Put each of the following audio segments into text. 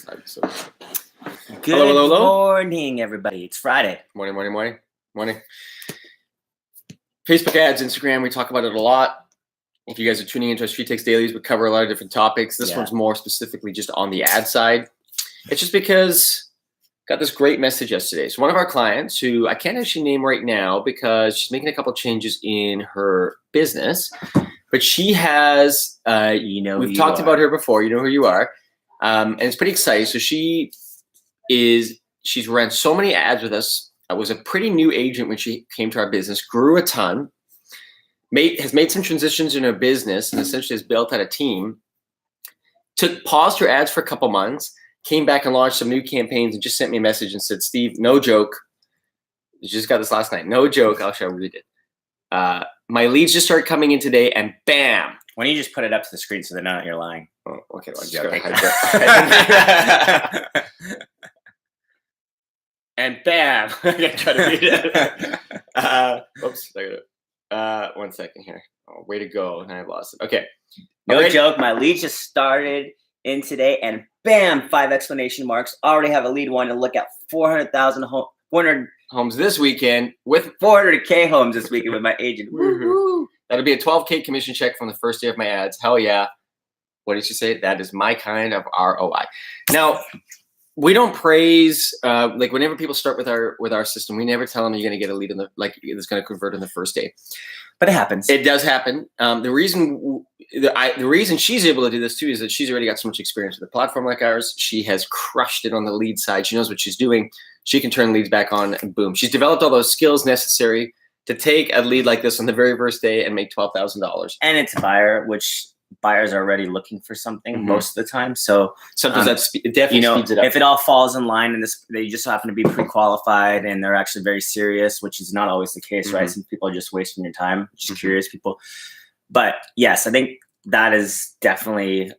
episode. Good hello. morning, everybody. It's Friday. Morning. Facebook ads, Instagram, we talk about it a lot. If you guys are tuning into our StreetText dailies, we cover a lot of different topics. This one's more specifically just on the ad side. It's just because I got this great message yesterday. So one of our clients, who I can't actually name right now because she's making a couple changes in her business, but she has, we've talked about her before. You know who you are. And it's pretty exciting. So she's ran so many ads with us. I was a pretty new agent when she came to our business, grew a ton, has made some transitions in her business, and essentially has built out a team. Paused her ads for a couple months, came back and launched some new campaigns, and just sent me a message and said, Steve, no joke. You just got this last night. No joke. I'll read it. My leads just started coming in today, and bam. Why don't you just put it up to the screen so they know you're lying? Oh, okay. Well, and bam. I gotta try to read it. Oops. One second here. Oh, way to go. And I lost it. Okay. No joke. My lead just started in today, and bam, 5 exclamation marks. Already have a lead one to look at 400,000 homes this weekend with 400K homes this weekend with my agent. Woo-hoo. That'll be a $12K commission check from the first day of my ads. Hell yeah. What did she say? That is my kind of ROI. Now, we don't praise, like whenever people start with our system, we never tell them you're going to get a lead it's going to convert in the first day. But it happens. It does happen. The reason she's able to do this too is that she's already got so much experience with a platform like ours. She has crushed it on the lead side. She knows what she's doing. She can turn leads back on and boom. She's developed all those skills necessary to take a lead like this on the very first day and make $12,000. And it's a buyer, which buyers are already looking for something most of the time. So sometimes it definitely speeds it up. If it all falls in line and they just happen to be pre-qualified and they're actually very serious, which is not always the case, right? Some people are just wasting your time, just curious people. But yes, I think that is definitely,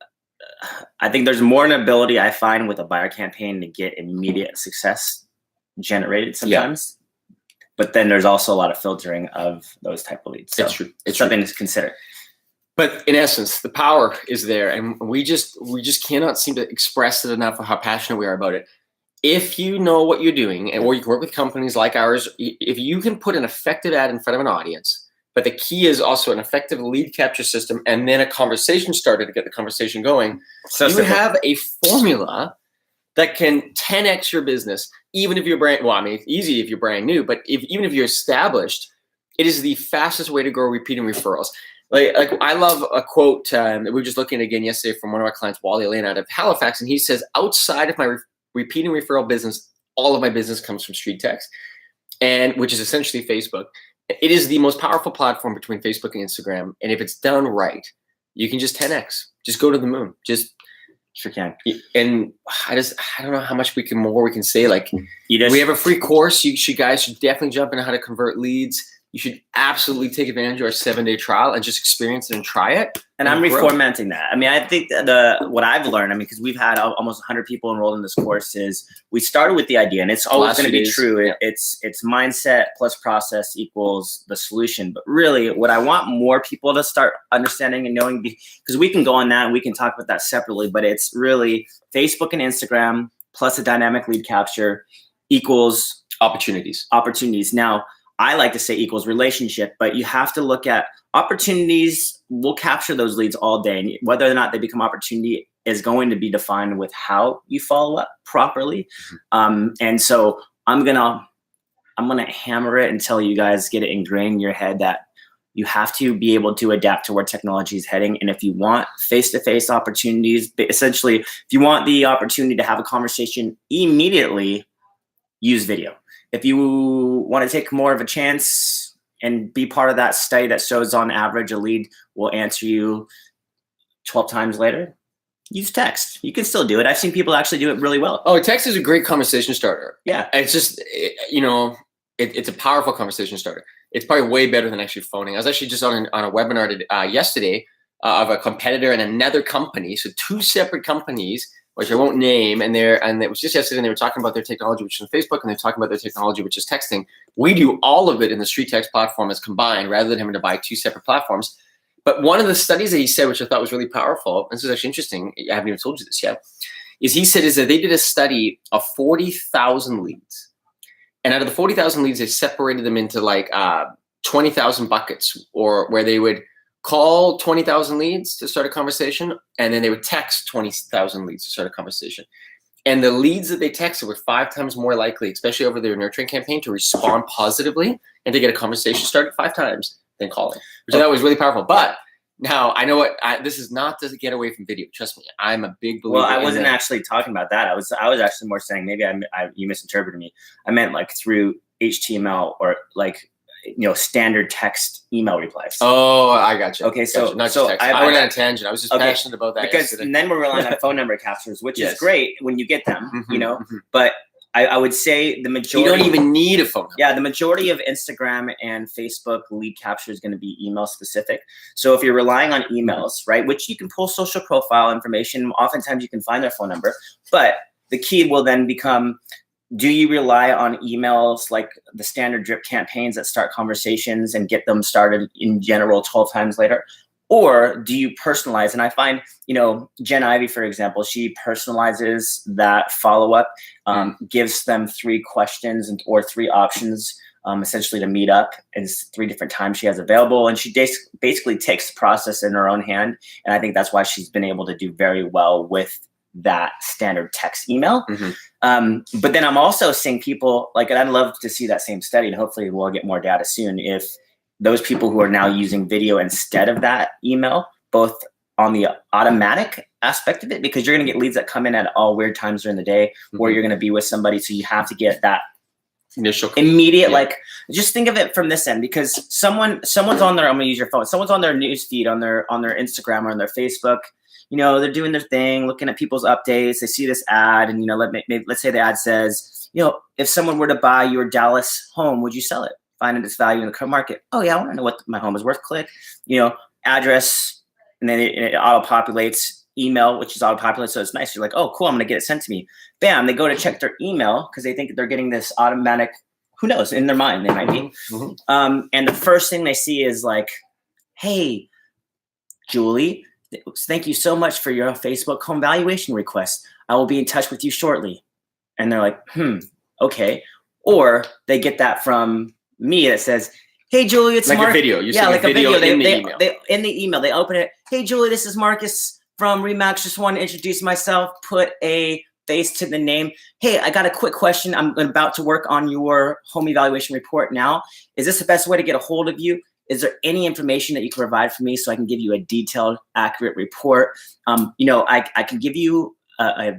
I think there's more an ability I find with a buyer campaign to get immediate success generated sometimes. Yeah. But then there's also a lot of filtering of those type of leads. So it's true. It's something to consider. But in essence, the power is there, and we just cannot seem to express it enough of how passionate we are about it. If you know what you're doing, or you can work with companies like ours, if you can put an effective ad in front of an audience, but the key is also an effective lead capture system, and then a conversation started to get the conversation going, you have a formula that can 10x your business, even if you're brand. Well, I mean, it's easy if you're brand new, but even if you're established, it is the fastest way to grow repeating referrals. Like I love a quote that we were just looking at again yesterday from one of our clients, Wally Lane out of Halifax, and he says, outside of my repeating referral business, all of my business comes from StreetText, and which is essentially Facebook. It is the most powerful platform between Facebook and Instagram, and if it's done right, you can just 10x, just go to the moon, just sure can. And I don't know how much more we can say. Like we have a free course. You guys should definitely jump into how to convert leads. You should absolutely take advantage of our 7-day trial and just experience it and try it. And I'm reformatting that. I mean, I think what I've learned, because we've had almost 100 people enrolled in this course, is we started with the idea, and it's always going to be true. Yeah. It's mindset plus process equals the solution. But really, what I want more people to start understanding and knowing, because we can go on that and we can talk about that separately, but it's really Facebook and Instagram plus a dynamic lead capture equals opportunities. Now, I like to say equals relationship, but you have to look at opportunities. We'll capture those leads all day. And whether or not they become opportunity is going to be defined with how you follow up properly. And so I'm gonna hammer it until you guys get it ingrained in your head that you have to be able to adapt to where technology is heading. And if you want face-to-face opportunities, essentially, if you want the opportunity to have a conversation immediately, use video. If you want to take more of a chance and be part of that study that shows on average a lead will answer you 12 times later, use text. You can still do it. I've seen people actually do it really well. Oh, text is a great conversation starter. Yeah. It's just, it's a powerful conversation starter. It's probably way better than actually phoning. I was actually just on a webinar yesterday of a competitor and another company. So 2 separate companies, which I won't name, and it was just yesterday, and they were talking about their technology, which is Facebook, and they're talking about their technology, which is texting. We do all of it in the StreetText platform as combined, rather than having to buy 2 separate platforms. But one of the studies that he said, which I thought was really powerful, and this is actually interesting, I haven't even told you this yet, is he said is that they did a study of 40,000 leads. And out of the 40,000 leads, they separated them into like 20,000 buckets, or where they would call 20,000 leads to start a conversation, and then they would text 20,000 leads to start a conversation. And the leads that they texted were 5 times more likely, especially over their nurturing campaign, to respond positively and to get a conversation started 5 times than calling. So that was really powerful. But now I know what this is not to get away from video. Trust me, I'm a big believer. Well, I wasn't actually talking about that. I was actually more saying maybe you misinterpreted me. I meant like through HTML or like standard text email replies. Oh, I got you. Okay, so not just text. I went on a tangent. I was just passionate about that because then we're relying on phone number captures, which is great when you get them, But I would say the majority. You don't even need a phone number. Yeah, the majority of Instagram and Facebook lead capture is going to be email specific. So if you're relying on emails, right, which you can pull social profile information, oftentimes you can find their phone number, but the key will then become, do you rely on emails like the standard drip campaigns that start conversations and get them started in general 12 times later? Or do you personalize? And I find, Jen Ivey, for example, she personalizes that follow-up, gives them 3 questions or 3 options, essentially to meet up, and 3 different times she has available. And she basically takes the process in her own hand. And I think that's why she's been able to do very well with that standard text email. But then I'm also seeing people and I'd love to see that same study, and hopefully we'll get more data soon, if those people who are now using video instead of that email, both on the automatic aspect of it, because you're going to get leads that come in at all weird times during the day, or you're going to be with somebody. So you have to get that initial immediate, just think of it from this end, because someone's on their, I'm going to use your phone. Someone's on their news feed, on their Instagram or on their Facebook. They're doing their thing, looking at people's updates. They see this ad, and let's say the ad says, if someone were to buy your Dallas home, would you sell it? Finding its value in the current market. Oh yeah, I want to know what my home is worth. Click, address, and then it auto-populates. Email, which is auto-populated, so it's nice. You're like, oh cool, I'm gonna get it sent to me. Bam, they go to check their email because they think they're getting this automatic, who knows, in their mind they might be. And the first thing they see is like, hey, Julie, thank you so much for your Facebook home valuation request. I will be in touch with you shortly. And they're like, okay. Or they get that from me that says, hey Julie, it's like Mark. A video. You're like a video. in the email. In the email, they open it. Hey Julie, this is Marcus from Remax. Just want to introduce myself. Put a face to the name. Hey, I got a quick question. I'm about to work on your home evaluation report now. Is this the best way to get a hold of you? Is there any information that you can provide for me so I can give you a detailed, accurate report? I can give you a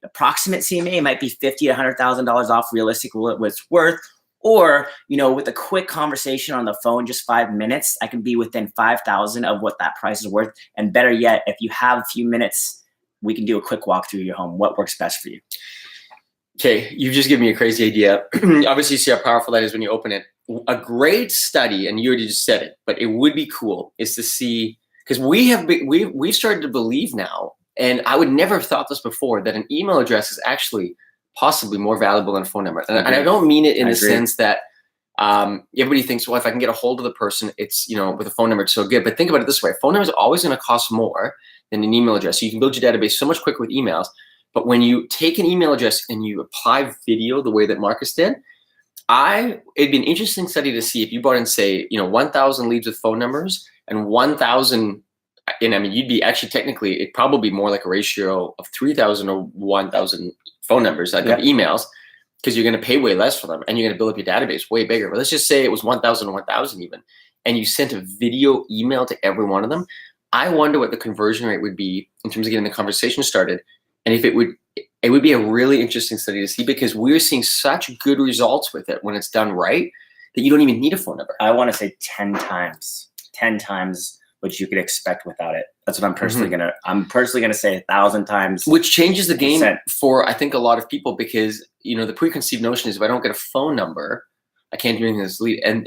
approximate CMA. It might be $50,000 to $100,000 off realistic what it's worth. Or, with a quick conversation on the phone, just 5 minutes, I can be within $5,000 of what that price is worth. And better yet, if you have a few minutes, we can do a quick walk through your home. What works best for you? Okay, you've just given me a crazy idea. Obviously, you see how powerful that is when you open it. A great study, and you already just said it, but it would be cool, is to see, because we've started to believe now, and I would never have thought this before, that an email address is actually possibly more valuable than a phone number. And I don't mean it in the sense that everybody thinks, well, if I can get a hold of the person, it's, with a phone number, it's so good. But think about it this way. Phone numbers are always going to cost more than an email address. So you can build your database so much quicker with emails. But when you take an email address and you apply video the way that Marcus did, it'd be an interesting study to see if you brought in, say, 1,000 leads with phone numbers and 1,000, you'd be actually technically, it'd probably be more like a ratio of 3,000 or 1,000 phone numbers, of emails, because you're going to pay way less for them and you're going to build up your database way bigger. But let's just say it was 1,000 or 1,000 even, and you sent a video email to every one of them. I wonder what the conversion rate would be in terms of getting the conversation started. And if it would be a really interesting study to see, because we're seeing such good results with it when it's done right that you don't even need a phone number. I want to say 10 times what you could expect without it. That's what I'm personally gonna say 1,000 times. Which changes the game for, I think, a lot of people, because the preconceived notion is, if I don't get a phone number, I can't do anything this lead. And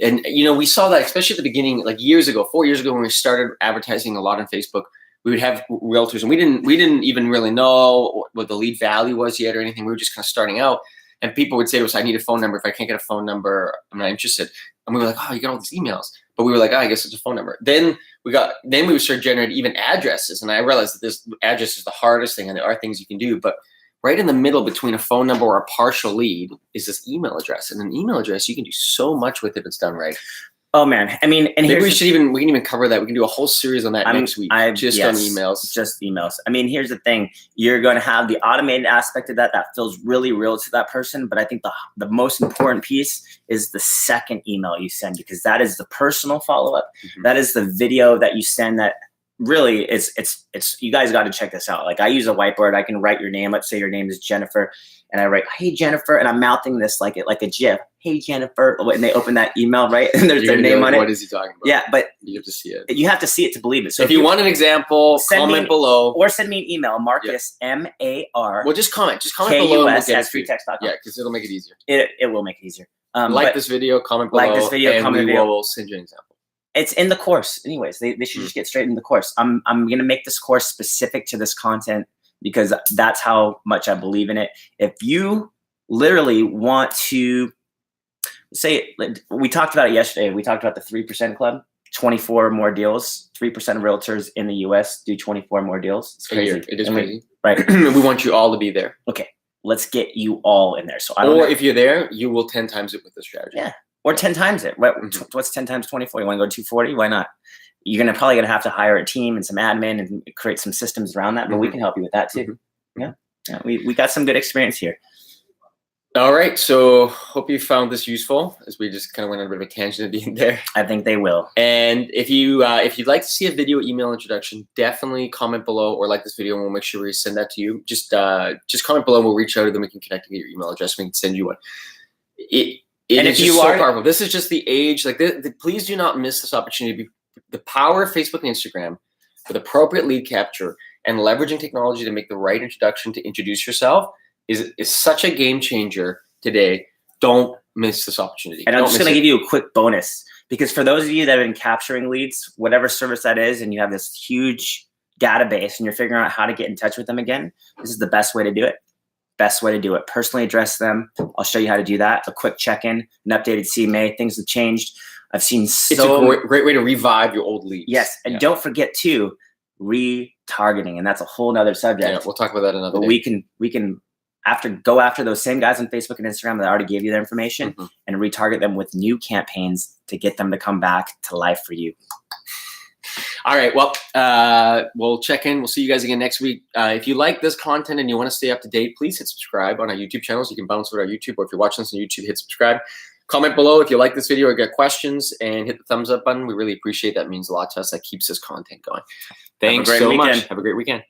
we saw that especially at the beginning, like 4 years ago when we started advertising a lot on Facebook. We would have realtors, and we didn't even really know what the lead value was yet or anything. We were just kind of starting out, and people would say to us, I need a phone number. If I can't get a phone number, I'm not interested. And we were like, oh, you got all these emails. But we were like, oh, I guess it's a phone number. Then we would start generating even addresses. And I realized that this address is the hardest thing, and there are things you can do. But right in the middle between a phone number or a partial lead is this email address. And an email address, you can do so much with it if it's done right. Oh man, I mean, and maybe we can even cover that. We can do a whole series on that next week, just on emails. Just emails. I mean, here's the thing: you're going to have the automated aspect of that feels really real to that person. But I think the most important piece is the second email you send, because that is the personal follow up. Mm-hmm. That is the video that you send. That really it's you guys got to check this out. Like, I use a whiteboard. I can write your name. Let's say your name is Jennifer, and I write, "Hey Jennifer," and I'm mouthing this like a GIF. "Hey Jennifer," and they open that email, right? And there's their name on it. What is he talking about? Yeah, but you have to see it. You have to see it to believe it. So if you want an example, comment below, or send me an email, Marcus, M-A-R. Well, just comment below at StreetText.com. Yeah, because it'll make it easier. It will make it easier. Like this video, comment below, like this video, and comment we below. will send you an example. It's in the course, anyways. They should just get straight into the course. I'm gonna make this course specific to this content because that's how much I believe in it. If you literally want to say, we talked about it yesterday. We talked about the 3% club, 24 more deals. 3% of realtors in the US do 24 more deals. It's crazy. It is crazy. Right. We want you all to be there. Okay. Let's get you all in there. So if you're there, you will 10 times it with the strategy. Yeah. Or 10 times it. What's 10 times 24? You want to go 240? Why not? You're probably gonna have to hire a team and some admin and create some systems around that, but we can help you with that too. Yeah. We got some good experience here. All right, so hope you found this useful, as we just kind of went on a bit of a tangent at the end there. I think they will. And if you'd like to see a video email introduction, definitely comment below or like this video, and we'll make sure we send that to you. Just comment below, and we'll reach out to them. We can connect and get your email address. We can send you one. It is just so powerful. This is just the age. Like, please do not miss this opportunity. The power of Facebook and Instagram with appropriate lead capture and leveraging technology to make the right introduction to introduce yourself is such a game changer today. Don't miss this opportunity. And I'm just going to give you a quick bonus, because for those of you that have been capturing leads, whatever service that is, and you have this huge database and you're figuring out how to get in touch with them again, this is the best way to do it. Best way to do it. Personally address them. I'll show you how to do that. A quick check-in, an updated CMA. Things have changed. I've seen it's a great way to revive your old leads. Yes, and don't forget too, retargeting, and that's a whole nother subject. Yeah, we'll talk about that another day. We can go after those same guys on Facebook and Instagram that already gave you their information and retarget them with new campaigns to get them to come back to life for you. All right, well, we'll check in. We'll see you guys again next week. If you like this content and you want to stay up to date, please hit subscribe on our YouTube channels. You can bounce over to our YouTube, or if you're watching this on YouTube, hit subscribe. Comment below if you like this video or got questions, and hit the thumbs up button. We really appreciate that. It means a lot to us. That keeps this content going. Thanks so much. Have a great weekend.